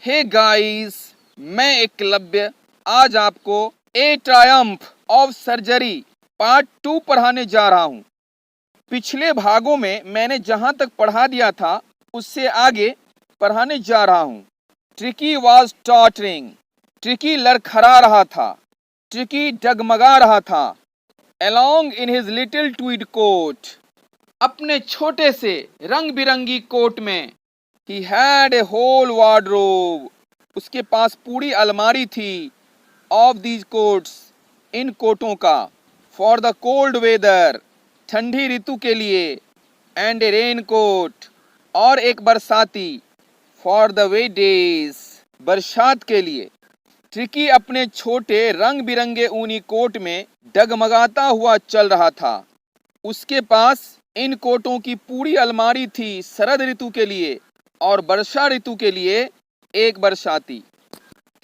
Hey guys, मैं एकलव्य आज आपको ए ट्रायम्फ ऑफ सर्जरी पार्ट 2 पढ़ाने जा रहा हूँ। पिछले भागों में मैंने जहाँ तक पढ़ा दिया था उससे आगे पढ़ाने जा रहा हूँ। ट्रिकी वॉज टॉटरिंग, ट्रिकी लड़खड़ा रहा था, ट्रिकी डगमगा रहा था। Along in his little tweed coat, अपने छोटे से रंग बिरंगी कोट में। He had a whole wardrobe, उसके पास पूरी अलमारी थी। Of these coats, इन कोटों का। For the cold weather, ठंडी ऋतु के लिए। And a raincoat, और एक बरसाती। For the wet days, बरसात के लिए। ट्रिकी अपने छोटे रंग बिरंगे ऊनी कोट में डगमगाता हुआ चल रहा था। उसके पास इन कोटों की पूरी अलमारी थी शरद ऋतु के लिए और वर्षा ऋतु के लिए एक बरसाती।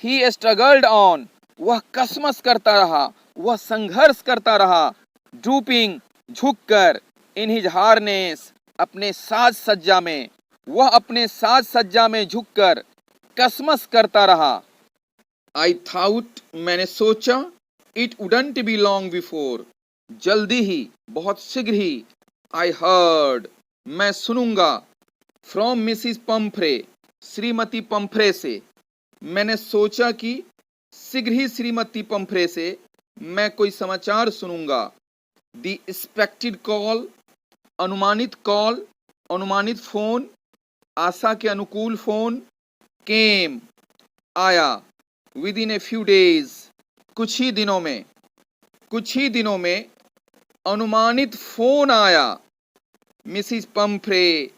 ही स्ट्रगल्ड ऑन, वह कसमस करता रहा, वह संघर्ष करता रहा। ड्रूपिंग, झुककर। इन हिज हार्नेस, अपने साज सज्जा में, वह अपने साज सज्जा में झुककर कसमस करता रहा। आई थाउट, मैंने सोचा। It wouldn't be long before, जल्दी ही, बहुत शीघ्र ही। आई हर्ड, मैं सुनूंगा। फ्रॉम मिसिस पंफ्रे, श्रीमती पंफ्रे से। मैंने सोचा कि शीघ्र ही श्रीमती पंफ्रे से मैं कोई समाचार सुनूंगा। द एक्सपेक्टेड कॉल, अनुमानित कॉल, अनुमानित फोन, आशा के अनुकूल फोन। केम, आया। With in a few days, कुछ ही दिनों में, कुछ ही दिनों में अनुमानित फोन आया। मिसिस पंफ्रे,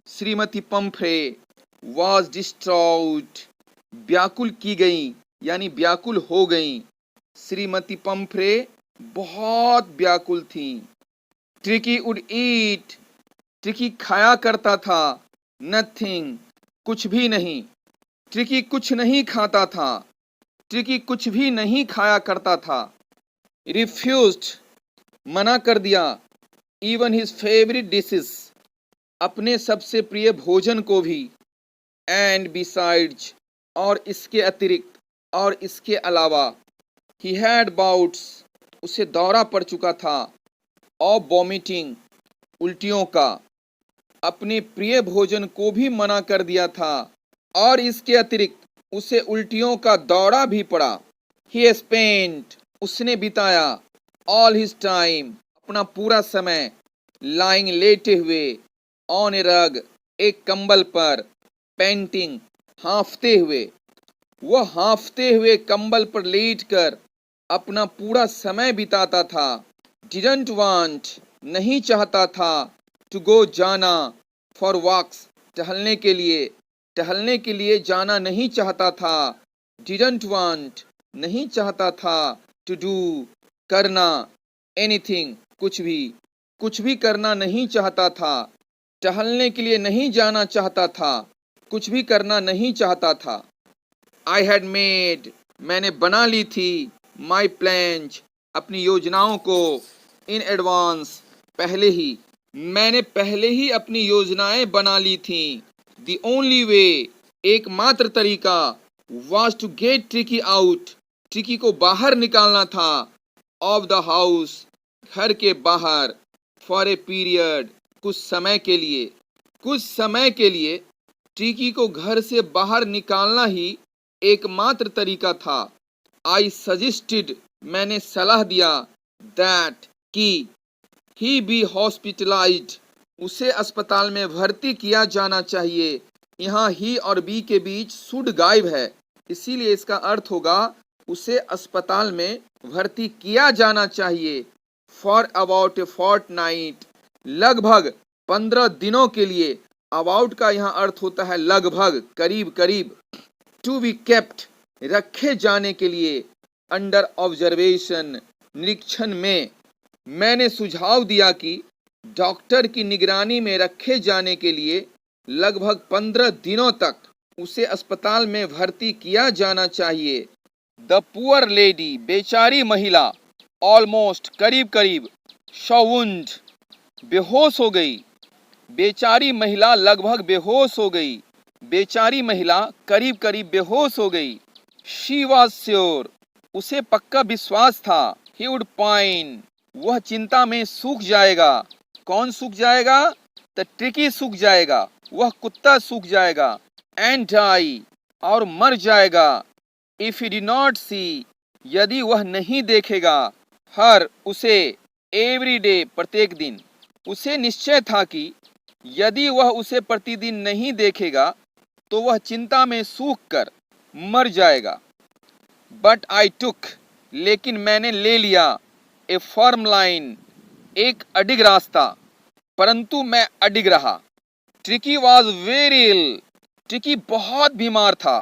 श्रीमती पंफ्रे, वॉज डिस्ट्रॉइट, व्याकुल की गई यानी व्याकुल हो गई। श्रीमती पंफ्रे बहुत व्याकुल थी। ट्रिकी वुड ईट, ट्रिकी खाया करता था। नथिंग, कुछ भी नहीं। ट्रिकी कुछ नहीं खाता था। ट्रिकी कुछ भी नहीं खाया करता था। रिफ्यूज्ड, मना कर दिया। इवन हिज फेवरेट डिशेस, अपने सबसे प्रिय भोजन को भी। एंड बिसाइड्स, और इसके अतिरिक्त, और इसके अलावा। ही हैड बाउट्स, उसे दौरा पड़ चुका था। ऑफ वॉमिटिंग, उल्टियों का। अपने प्रिय भोजन को भी मना कर दिया था और इसके अतिरिक्त उसे उल्टियों का दौरा भी पड़ा। ही स्पेंट, उसने बिताया। ऑल हिज टाइम, अपना पूरा समय। लाइंग, लेटे हुए। ऑन ए रग, एक कंबल पर। पेंटिंग, हाँफते हुए। वह हाँफते हुए कंबल पर लेटकर अपना पूरा समय बिताता था। डिडंट वांट, नहीं चाहता था। टू गो, जाना। फॉर वॉक्स, टहलने के लिए, टहलने के लिए जाना नहीं चाहता था। डिडंट वांट, नहीं चाहता था। टू डू, करना। एनीथिंग, कुछ भी, कुछ भी करना नहीं चाहता था। टहलने के लिए नहीं जाना चाहता था, कुछ भी करना नहीं चाहता था। आई हैड मेड, मैंने बना ली थी। माई प्लान्स, अपनी योजनाओं को। इन एडवांस, पहले ही, मैंने पहले ही अपनी योजनाएं बना ली थी। द ओनली वे, एकमात्र तरीका। Was to get Tricky out, Tricky को बाहर निकालना था। ऑफ द हाउस, घर के बाहर। फॉर ए पीरियड, कुछ समय के लिए, कुछ समय के लिए ट्रिकी को घर से बाहर निकालना ही एकमात्र तरीका था। आई सजेस्टेड, मैंने सलाह दिया। दैट, कि ही बी हॉस्पिटलाइज्ड, उसे अस्पताल में भर्ती किया जाना चाहिए। यहाँ ही और बी के बीच शुड गायब है, इसीलिए इसका अर्थ होगा उसे अस्पताल में भर्ती किया जाना चाहिए। फॉर अबाउट ए फोर्टनाइट, लगभग 15 दिनों के लिए। अबाउट का यहाँ अर्थ होता है लगभग, करीब करीब। टू बी केप्ट, रखे जाने के लिए। अंडर ऑब्जर्वेशन, निरीक्षण में। मैंने सुझाव दिया कि डॉक्टर की निगरानी में रखे जाने के लिए लगभग 15 दिनों तक उसे अस्पताल में भर्ती किया जाना चाहिए। द पुअर लेडी, बेचारी महिला। ऑलमोस्ट, करीब करीब। शाउंड, बेहोश हो गई। बेचारी महिला लगभग बेहोश हो गई। बेचारी महिला करीब करीब बेहोश हो गई। शी वॉज श्योर, उसे पक्का विश्वास था। ही वुड पाइन, वह चिंता में सूख जाएगा। कौन सूख जाएगा? द ट्रिकी सूख जाएगा, वह कुत्ता सूख जाएगा। एंड डाई, और मर जाएगा। इफ ही डिड नॉट सी, यदि वह नहीं देखेगा। हर, उसे। एवरी डे, प्रत्येक दिन। उसे निश्चय था कि यदि वह उसे प्रतिदिन नहीं देखेगा तो वह चिंता में सूख कर मर जाएगा। बट आई टुक, लेकिन मैंने ले लिया। ए फर्म लाइन, एक अडिग रास्ता। परंतु मैं अडिग रहा। Tricky was very ill, Tricky बहुत बीमार था।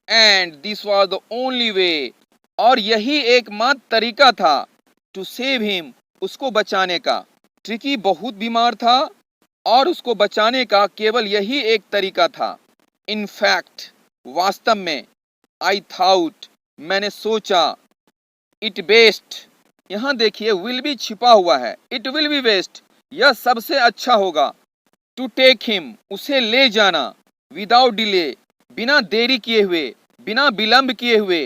And this was the only way, और यही एकमात्र तरीका था। टू सेव हिम, उसको बचाने का। ट्रिकी बहुत बीमार था और उसको बचाने का केवल यही एक तरीका था। इन फैक्ट, वास्तव में। आई थाउट, मैंने सोचा। इट बेस्ट, यहाँ देखिए विल बी छिपा हुआ है। इट विल बी बेस्ट, यह सबसे अच्छा होगा। टू टेक हिम, उसे ले जाना। विदाउट डिले, बिना देरी किए हुए, बिना विलंब किए हुए।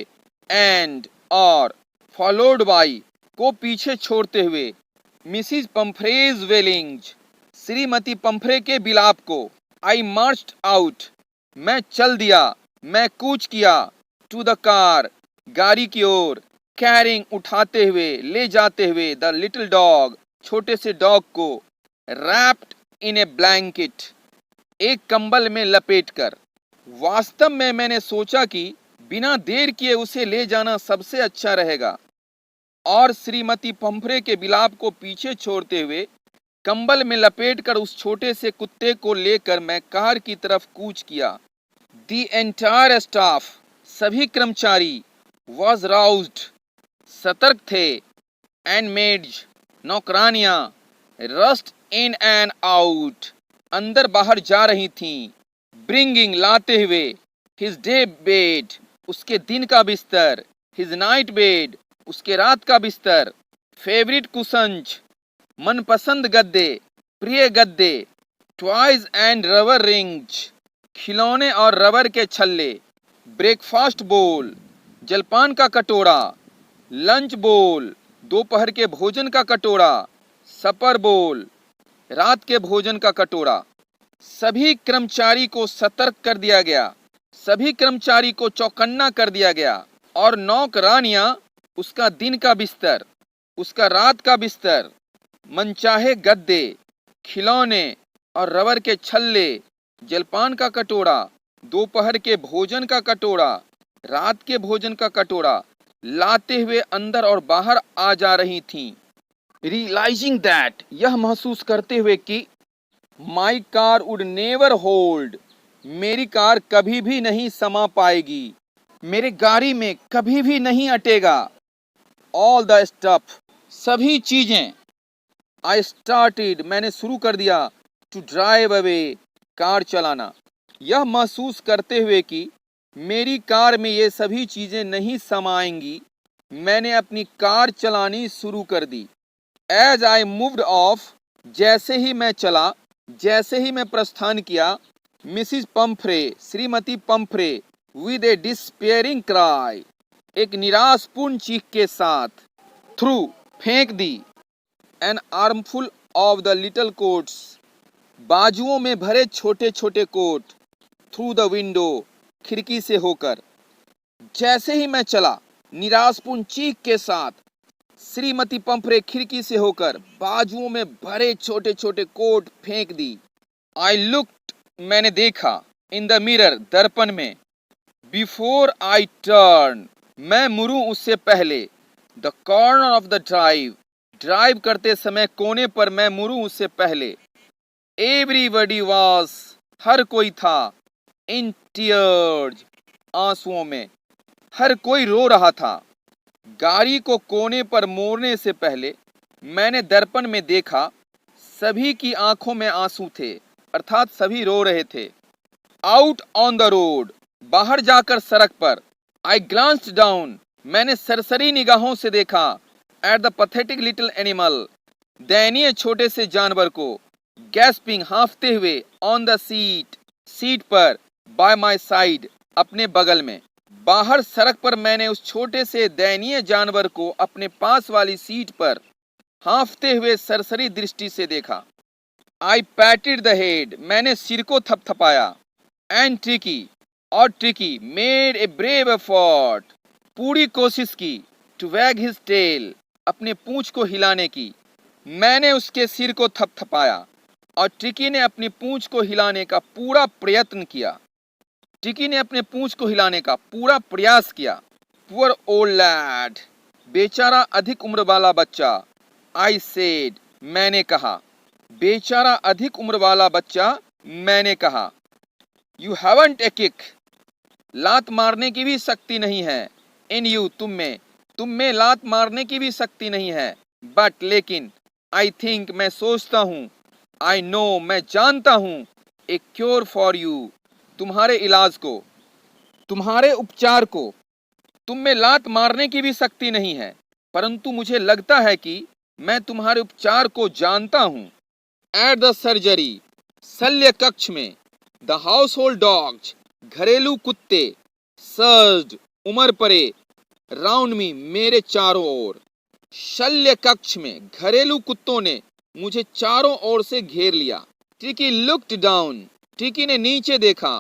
एंड, और। फॉलोड बाई, को पीछे छोड़ते हुए। मिसिज पम्फ्रेज वेलिंग्स, श्रीमती पम्फ्रे के बिलाप को। आई मार्च्ड आउट, मैं चल दिया, मैं कूच किया। टू द कार, गाड़ी की ओर। कैरिंग, उठाते हुए, ले जाते हुए। द लिटिल डॉग, छोटे से डॉग को। रैप्ड इन ए ब्लैंकेट, एक कंबल में लपेटकर। वास्तव में मैंने सोचा कि बिना देर किए उसे ले जाना सबसे अच्छा रहेगा, और श्रीमती पम्फ्रे के बिलाप को पीछे छोड़ते हुए कंबल में लपेटकर उस छोटे से कुत्ते को लेकर मैं कार की तरफ कूच किया। द एंटायर स्टाफ, सभी कर्मचारी। वॉज राउज्ड, सतर्क थे। एंड मेड्स, नौकरानियां। रस्ट इन एंड आउट, अंदर बाहर जा रही थीं। ब्रिंगिंग, लाते हुए। हिज डे बेड, उसके दिन का बिस्तर। हिज नाइट बेड, उसके रात का बिस्तर। फेवरेट कुशंज, मनपसंद गद्दे, प्रिय गद्दे। टॉयज एंड रबर रिंग्स, खिलौने और रबर के छल्ले। ब्रेकफास्ट बोल, जलपान का कटोरा। लंच बोल, दोपहर के भोजन का कटोरा। सपर बोल, रात के भोजन का कटोरा। सभी कर्मचारी को सतर्क कर दिया गया, सभी कर्मचारी को चौकन्ना कर दिया गया। और नौकरानियां, उसका दिन का बिस्तर, उसका रात का बिस्तर, मनचाहे गद्दे, खिलौने और रबर के छल्ले, जलपान का कटोरा, दोपहर के भोजन का कटोरा, रात के भोजन का कटोरा लाते हुए अंदर और बाहर आ जा रही थीं। रियलाइजिंग दैट, यह महसूस करते हुए कि my car would never hold, मेरी कार कभी भी नहीं समा पाएगी, मेरे गाड़ी में कभी भी नहीं अटेगा। ऑल द स्टफ, सभी चीजें। आई स्टार्टेड, मैंने शुरू कर दिया। टू ड्राइव अवे, कार चलाना, यह महसूस करते हुए कि मेरी कार में ये सभी चीजें नहीं समाएंगी, मैंने अपनी कार चलानी शुरू कर दी। एज आई मूव्ड ऑफ, जैसे ही मैं चला, जैसे ही मैं प्रस्थान किया। मिसिज पम्फ्रे, श्रीमती Pomfrey, with a despairing cry, एक निराशपूर्ण चीख के साथ। थ्रू, फेंक दी। An armful of the little coats, बाजुओं में भरे छोटे छोटे कोट। थ्रू द विंडो, खिड़की से होकर। जैसे ही मैं चला, निराशपूर्ण चीख के साथ, श्रीमती पम्फ्रे खिड़की से होकर बाजुओं में भरे छोटे छोटे कोट फेंक दी। आई लुक्ड, मैंने देखा। इन द मिरर, दर्पण में। बिफोर आई टर्न, मैं मुड़ूं उससे पहले। The corner of the drive, drive करते समय कोने पर मैं मुड़ूं उससे पहले। एवरीबडी वॉज, हर कोई था। इन टीयर्स, आंसुओं में। हर कोई रो रहा था। गाड़ी को कोने पर मोड़ने से पहले मैंने दर्पण में देखा, सभी की आंखों में आंसू थे, अर्थात सभी रो रहे थे। आउट ऑन द रोड, बाहर जाकर सड़क पर। आई ग्लांस्ड डाउन, मैंने सरसरी निगाहों से देखा। At the pathetic little animal, दयनीय छोटे से जानवर को। गैस्पिंग, हांफते हुए। ऑन द सीट, सीट पर। बाय माई साइड, अपने बगल में। बाहर सड़क पर मैंने उस छोटे से दयनीय जानवर को अपने पास वाली सीट पर हाँफते हुए सरसरी दृष्टि से देखा। आई पैटेड द हेड, मैंने सिर को थपथपाया। एंड ट्रिकी, और tricky made a brave effort, पूरी कोशिश की। टू वैग हिज टेल, अपने पूंछ को हिलाने की। मैंने उसके सिर को थपथपाया और ट्रिकी ने अपनी पूंछ को हिलाने का पूरा प्रयत्न किया। टिकी ने अपने पूंछ को हिलाने का पूरा प्रयास किया। पुअर ओल्ड लैड, बेचारा अधिक उम्र वाला बच्चा। आई सेड, मैंने कहा। बेचारा अधिक उम्र वाला बच्चा, मैंने कहा। यू हैवंट ए किक, लात मारने की भी शक्ति नहीं है। इन यू, तुम में लात मारने की भी शक्ति नहीं है। बट लेकिन, आई थिंक, मैं सोचता हूँ। आई नो, मैं जानता हूँ। ए क्योर फॉर यू, तुम्हारे इलाज को, तुम्हारे उपचार को। तुम में लात मारने की भी शक्ति नहीं है, परंतु मुझे लगता है कि मैं तुम्हारे उपचार को जानता हूँ। एट द सर्जरी, शल्य कक्ष में। द हाउस होल्ड डॉग्स, घरेलू कुत्ते। सर्ज्ड, उमड़ पड़े। राउंड मी, मेरे चारों ओर। शल्य कक्ष में घरेलू कुत्तों ने मुझे चारों ओर से घेर लिया। ट्रिकी लुक्ड डाउन, ट्रिकी ने नीचे देखा।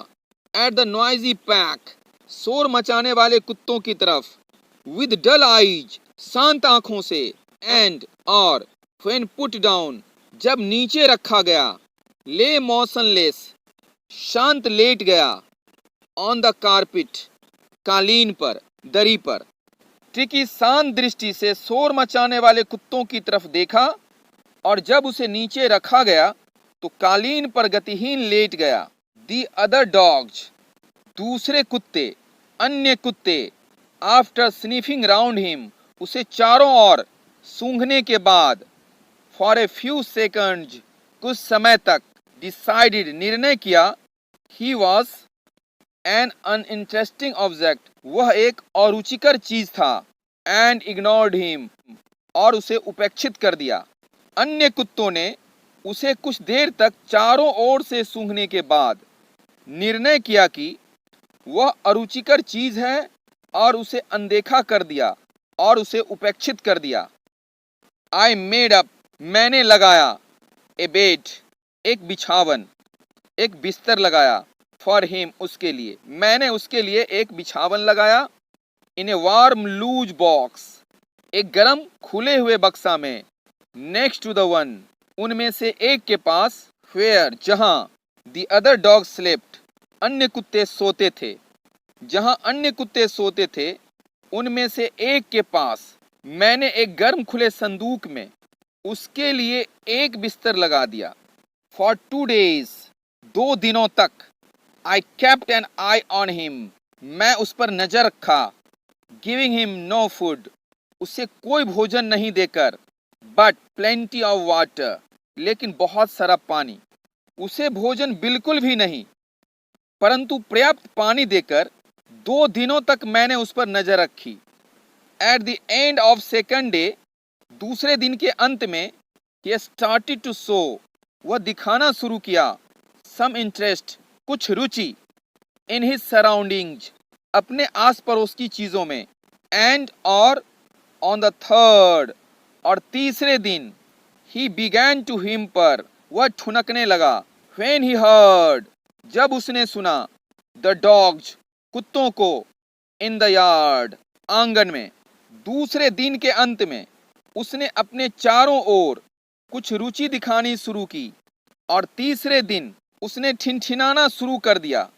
एट द नॉइजी पैक, शोर मचाने वाले कुत्तों की तरफ। विद डल आईज, शांत आंखों से। एंड, और। व्हेन पुट डाउन, जब नीचे रखा गया। ले मोशनलेस, शांत लेट गया। ऑन द कारपेट, कालीन पर, दरी पर। ट्रिकी शांत दृष्टि से शोर मचाने वाले कुत्तों की तरफ देखा और जब उसे नीचे रखा गया तो कालीन पर गतिहीन लेट गया। दी अदर डॉग्स, दूसरे कुत्ते, अन्य कुत्ते। आफ्टर स्निफिंग राउंड हिम, उसे चारों ओर सूंघने के बाद। फॉर ए फ्यू सेकंड्स, कुछ समय तक। डिसाइडेड, निर्णय किया। He was an uninteresting object, वह एक अरुचिकर चीज था। एंड इग्नोर्ड हिम, और उसे उपेक्षित कर दिया। अन्य कुत्तों ने उसे कुछ देर तक चारों ओर से सूंघने के बाद निर्णय किया कि वह अरुचिकर चीज है और उसे अनदेखा कर दिया और उसे उपेक्षित कर दिया। आई मेड अप, मैंने लगाया। ए बेड, एक बिछावन, एक बिस्तर लगाया। फॉर हिम, उसके लिए, मैंने उसके लिए एक बिछावन लगाया। इन ए वार्म लूज बॉक्स, एक गरम खुले हुए बक्सा में। नेक्स्ट टू द वन, उनमें से एक के पास। वेयर, जहां। द अदर डॉग स्लेप्ट, अन्य कुत्ते सोते थे। जहां अन्य कुत्ते सोते थे उनमें से एक के पास मैंने एक गर्म खुले संदूक में उसके लिए एक बिस्तर लगा दिया। फॉर 2 days, 2 दिनों तक। I kept an eye on him, मैं उस पर नजर रखा। गिविंग हिम नो फूड, उसे कोई भोजन नहीं देकर। बट प्लेंटी ऑफ वाटर, लेकिन बहुत सारा पानी। उसे भोजन बिल्कुल भी नहीं, परंतु पर्याप्त पानी देकर 2 दिनों तक मैंने उस पर नजर रखी। At the end of second day, दूसरे दिन के अंत में। he started to show, वह दिखाना शुरू किया। some interest, कुछ रुचि। in his surroundings, अपने आस पड़ोस की चीजों में। and, और। on the third, और तीसरे दिन। he began to whimper, वह ठुनकने लगा। when he heard, जब उसने सुना। the dogs, कुत्तों को। इन द यार्ड, आंगन में। दूसरे दिन के अंत में उसने अपने चारों ओर कुछ रुचि दिखानी शुरू की और तीसरे दिन उसने ठिनठिनाना शुरू कर दिया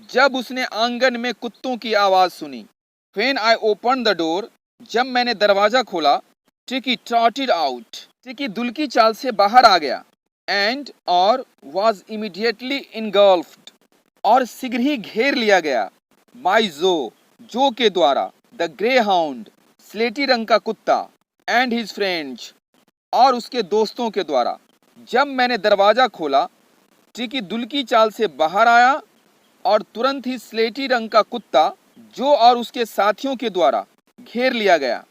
जब उसने आंगन में कुत्तों की आवाज सुनी। When I opened the door, जब मैंने दरवाजा खोला। ट्रिकी trotted out, ट्रिकी दुल्की चाल से बाहर आ गया। And, और। was immediately engulfed, और शीघ्र ही घेर लिया गया। by जो, जो के द्वारा। द ग्रे हाउंड, स्लेटी रंग का कुत्ता। एंड हिज फ्रेंड्स, और उसके दोस्तों के द्वारा। जब मैंने दरवाजा खोला, ट्रिकी दुल्की चाल से बाहर आया और तुरंत ही स्लेटी रंग का कुत्ता जो और उसके साथियों के द्वारा घेर लिया गया।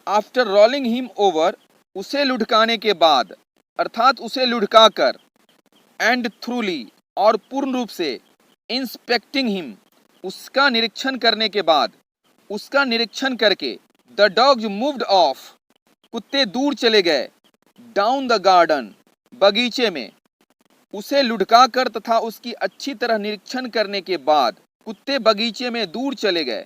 आफ्टर रोलिंग हिम ओवर, उसे लुढ़काने के बाद, अर्थात उसे लुढ़काकर। एंड थ्रूली, और पूर्ण रूप से। इंस्पेक्टिंग हिम, उसका निरीक्षण करने के बाद, उसका निरीक्षण करके, द डॉग्स मूव्ड ऑफ, कुत्ते दूर चले गए, डाउन द गार्डन, बगीचे में, उसे लुढ़का कर तथा उसकी अच्छी तरह निरीक्षण करने के बाद कुत्ते बगीचे में दूर चले गए।